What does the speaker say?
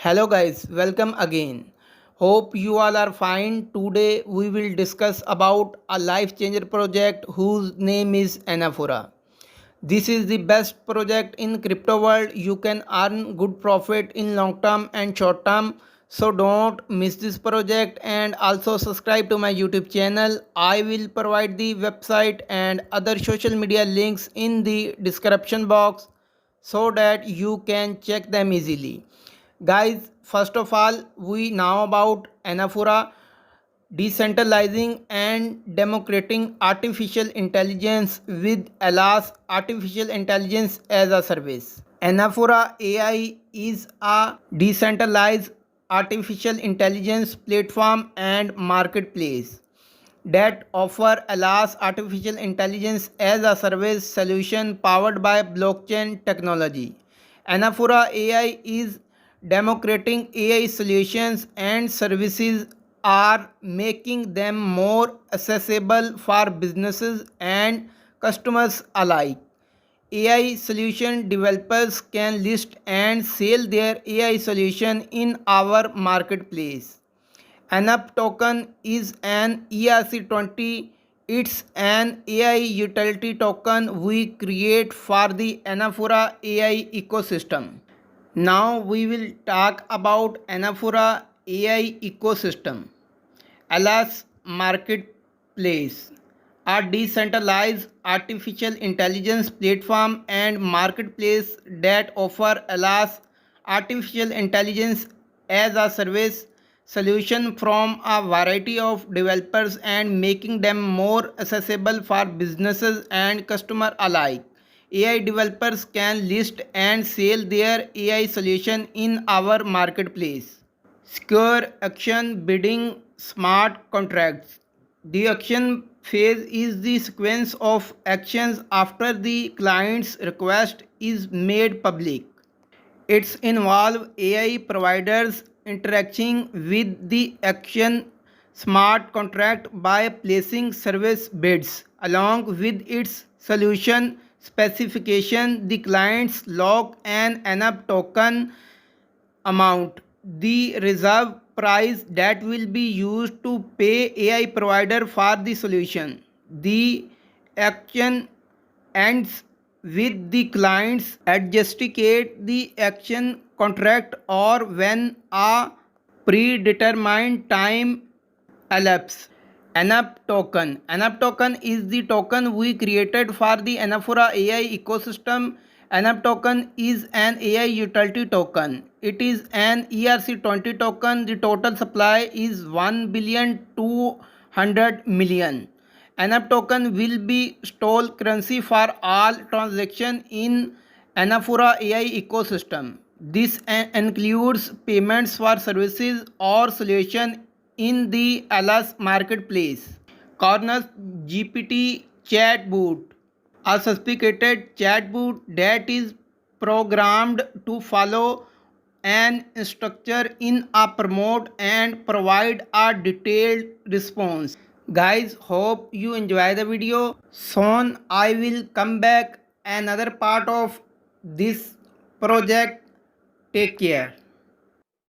Hello guys, welcome again. Hope you all are fine. Today we will discuss about a life changer project whose name is Anaphora. This is the best project in crypto world. You can earn good profit in long term and short term. So don't miss this project and also subscribe to my YouTube channel. I will provide the website and other social media links in the description box so that you can check them easily. Guys, first of all, we know about Anaphora decentralizing and democrating artificial intelligence with Elas Artificial Intelligence as a Service. Anaphora AI is a decentralized artificial intelligence platform and marketplace that offer Elas Artificial Intelligence as a Service solution powered by blockchain technology. Anaphora AI is democrating AI solutions and services are making them more accessible for businesses and customers alike. AI solution developers can list and sell their AI solution in our marketplace. ANAP token is an ERC20. It's an AI utility token we create for the Anaphora AI ecosystem. Now we will talk about Anaphora AI ecosystem. Alas Marketplace, a decentralized artificial intelligence platform and marketplace that offer Alas artificial intelligence as a service solution from a variety of developers and making them more accessible for businesses and customer alike. AI developers can list and sell their AI solution in our marketplace. Secure action bidding smart contracts. The action phase is the sequence of actions after the client's request is made public. It's involve AI providers interacting with the action smart contract by placing service bids along with its solution specification. The clients log an ANAP token amount, the reserve price that will be used to pay AI provider for the solution. The action ends with the clients adjudicate the action contract or when a predetermined time elapse. ANAP token. ANAP token is the token we created for the Anaphora AI ecosystem. ANAP token is an AI utility token. It is an ERC20 token. The total supply is 1,200,000,000. ANAP token will be stole currency for all transactions in Anaphora AI ecosystem. This includes payments for services or solution in the Alas marketplace. Corners GPT chatbot, a sophisticated chatbot that is programmed to follow an instructor in a promote and provide a detailed response. Guys, hope you enjoy the video. Soon I will come back another part of this project. Take care.